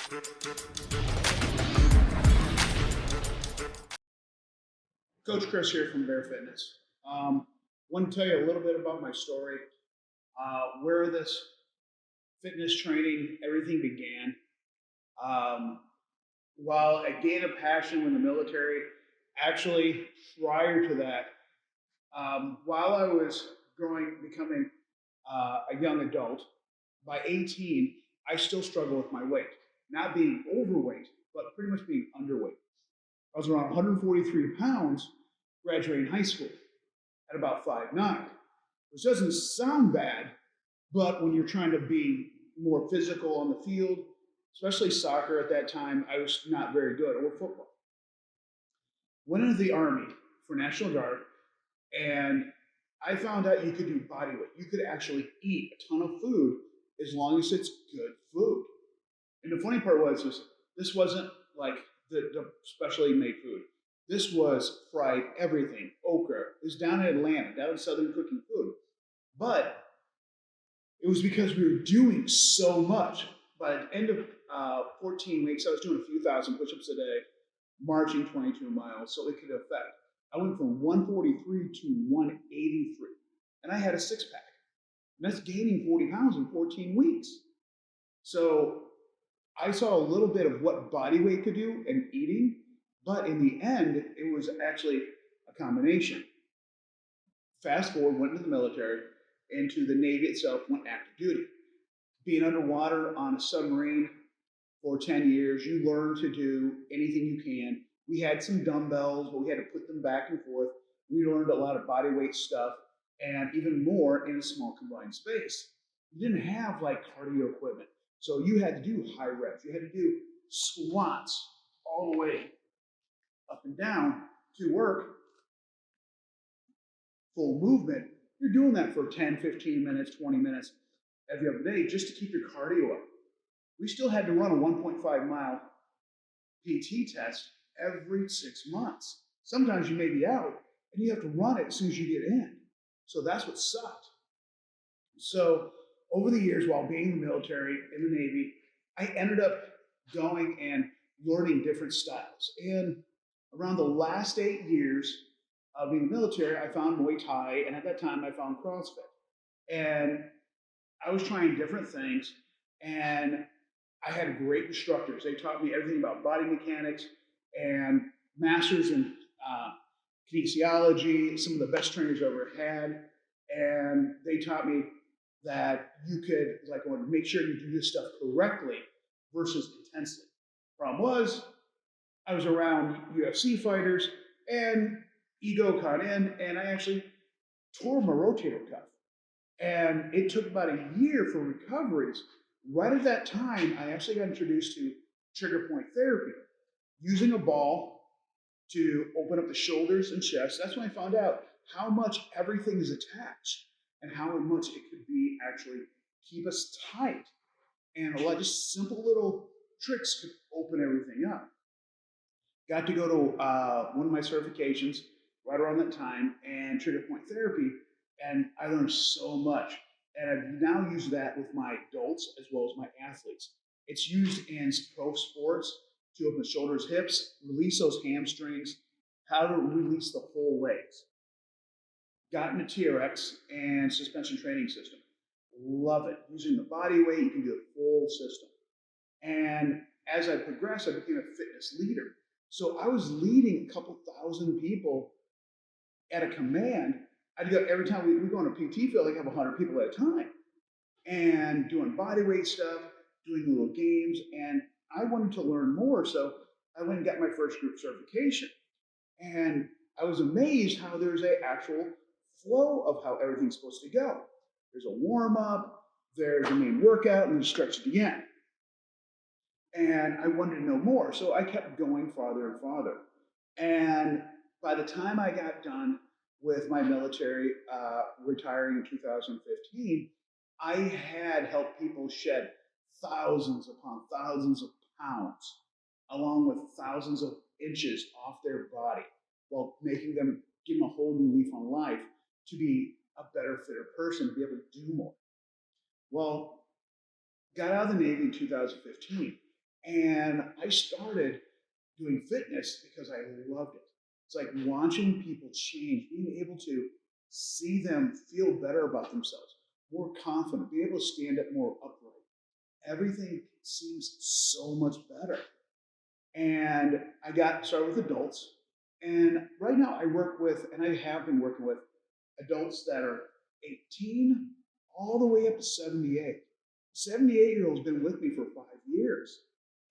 Coach Chris here from Bear Fitness. Want to tell you a little bit about my story, where this fitness training, everything began. Um, while I gained a passion in the military, actually prior to that, while I was becoming a young adult, by 18, I still struggle with my weight. Not being overweight, but pretty much being underweight. I was around 143 pounds graduating high school at about 5'9", which doesn't sound bad, but when you're trying to be more physical on the field, especially soccer at that time, I was not very good, or football. Went into the Army for National Guard, and I found out you could do body weight. You could actually eat a ton of food as long as it's good food. And the funny part was this wasn't like the specially made food. This was fried everything, okra. It was down in Atlanta, down in Southern cooking food. But it was because we were doing so much. By the end of 14 weeks, I was doing a few thousand push-ups a day, marching 22 miles, so it could affect. I went from 143 to 183, and I had a six-pack. And that's gaining 40 pounds in 14 weeks. So I saw a little bit of what body weight could do and eating, but in the end, it was actually a combination. Fast forward, went into the military, into the Navy itself, went active duty. Being underwater on a submarine for 10 years, you learn to do anything you can. We had some dumbbells, but we had to put them back and forth. We learned a lot of body weight stuff, and even more in a small confined space. You didn't have like cardio equipment. So you had to do high reps. You had to do squats all the way up and down to work full movement. You're doing that for 10, 15 minutes, 20 minutes every other day just to keep your cardio up. We still had to run a 1.5 mile PT test every 6 months. Sometimes you may be out and you have to run it as soon as you get in. So that's what sucked. So over the years, while being in the military, in the Navy, I ended up going and learning different styles. And around the last 8 years of being in the military, I found Muay Thai, and at that time, I found CrossFit. And I was trying different things, and I had great instructors. They taught me everything about body mechanics and masters in kinesiology, some of the best trainers I ever had. And they taught me that you could make sure you do this stuff correctly versus intensely. Problem was, I was around UFC fighters and ego caught in, and I actually tore my rotator cuff. And it took about a year for recoveries. Right at that time, I actually got introduced to trigger point therapy, using a ball to open up the shoulders and chest. That's when I found out how much everything is attached and how much it could be actually keep us tight. And a lot of just simple little tricks could open everything up. Got to go to one of my certifications right around that time and trigger point therapy, and I learned so much. And I've now used that with my adults as well as my athletes. It's used in pro sports to open the shoulders, hips, release those hamstrings, how to release the whole legs. Gotten a TRX and suspension training system. Love it. Using the body weight, you can do the full system. And as I progressed, I became a fitness leader. So I was leading a couple thousand people at a command. I'd go every time we go on a PT field, I'd have 100 people at a time, and doing body weight stuff, doing little games. And I wanted to learn more, so I went and got my first group certification. And I was amazed how there's an actual flow of how everything's supposed to go. There's a warm up, there's a main workout, and there's a stretch at the end. And I wanted to know more, so I kept going farther and farther. And by the time I got done with my military, retiring in 2015, I had helped people shed thousands upon thousands of pounds, along with thousands of inches off their body, while making them, give them a whole new leaf on life to be a better, fitter person, to be able to do more. Well, got out of the Navy in 2015, And I started doing fitness because I loved it. It's like watching people change, being able to see them feel better about themselves, more confident, being able to stand up more upright. Everything seems so much better. And I got started with adults. And right now I work with, and I have been working with adults that are 18 all the way up to 78. 78-year-old's been with me for 5 years.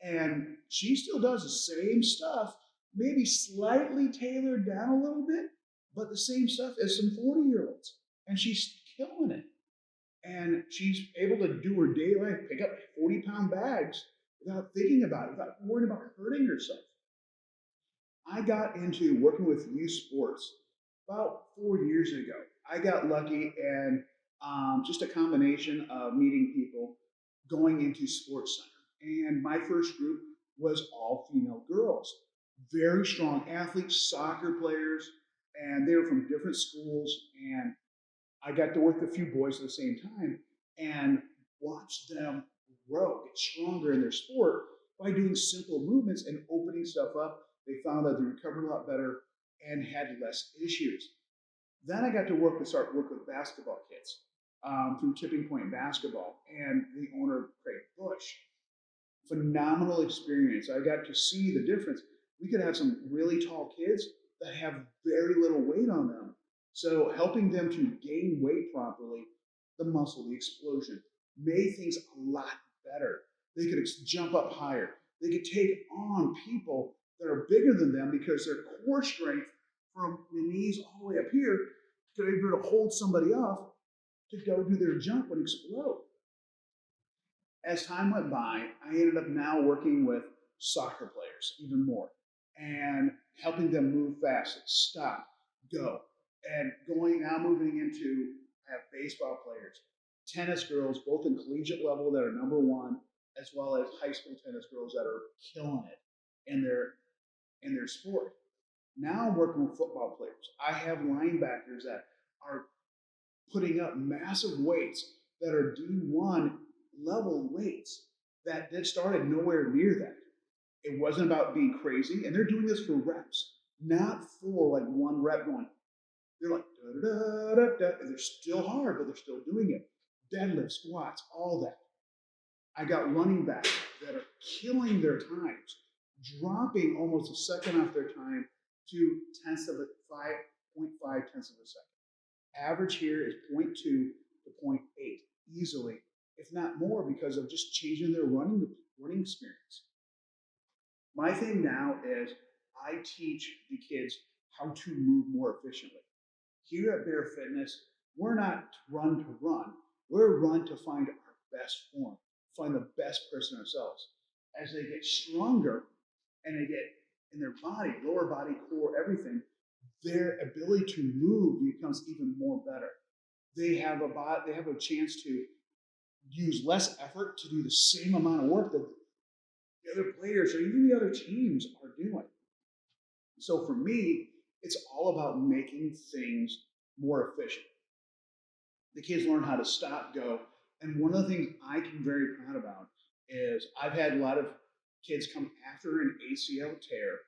And she still does the same stuff, maybe slightly tailored down a little bit, but the same stuff as some 40-year-olds. And she's killing it. And she's able to do her daily life, pick up 40-pound bags without thinking about it, without worrying about hurting herself. I got into working with youth sports about 4 years ago. I got lucky and just a combination of meeting people, going into sports center. And my first group was all female girls, very strong athletes, soccer players, and they were from different schools. And I got to work with a few boys at the same time and watch them grow, get stronger in their sport by doing simple movements and opening stuff up. They found that they recovered a lot better and had less issues. Then I got to start work with basketball kids through Tipping Point Basketball and the owner, Craig Bush. Phenomenal experience. I got to see the difference. We could have some really tall kids that have very little weight on them. So helping them to gain weight properly, the muscle, the explosion, made things a lot better. They could jump up higher. They could take on people that are bigger than them because their core strength from the knees all the way up here to be able to hold somebody off to go do their jump and explode. As time went by, I ended up now working with soccer players even more and helping them move fast, stop, go. And moving into baseball players, tennis girls, both in collegiate level that are number one, as well as high school tennis girls that are killing it in their sport. Now I'm working with football players. I have linebackers that are putting up massive weights that are D1 level weights that started nowhere near that. It wasn't about being crazy, and they're doing this for reps, not for like one rep going. They're like, da, da, da, da, and they're still hard, but they're still doing it. Deadlift, squats, all that. I got running backs that are killing their times, dropping almost a second off their time to 5.5 tenths of a second. Average here is 0.2 to 0.8 easily, if not more, because of just changing their running experience. My thing now is I teach the kids how to move more efficiently. Here at Bear Fitness, we're not run to run. We're run to find our best form, find the best person ourselves. As they get stronger and they get in their body, lower body, core, everything, their ability to move becomes even more better. They have a chance to use less effort to do the same amount of work that the other players or even the other teams are doing. So for me, it's all about making things more efficient. The kids learn how to stop, go. And one of the things I can be very proud about is I've had a lot of kids come after an ACL tear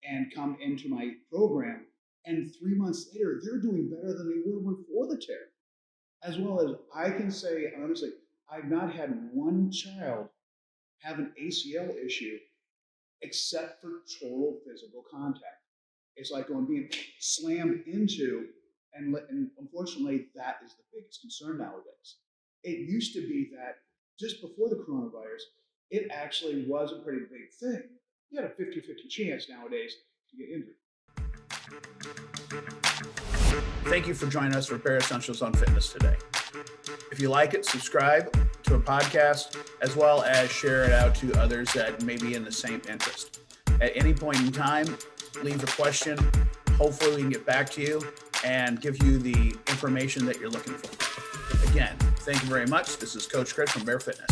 and come into my program. And 3 months later, they're doing better than they were before the tear. As well as I can say, honestly, I've not had one child have an ACL issue except for total physical contact. It's like being slammed into, and unfortunately, that is the biggest concern nowadays. It used to be that just before the coronavirus, it actually was a pretty big thing. You had a 50-50 chance nowadays to get injured. Thank you for joining us for Bear Essentials on Fitness today. If you like it, subscribe to a podcast, as well as share it out to others that may be in the same interest. At any point in time, leave a question. Hopefully we can get back to you and give you the information that you're looking for. Again, thank you very much. This is Coach Chris from Bear Fitness.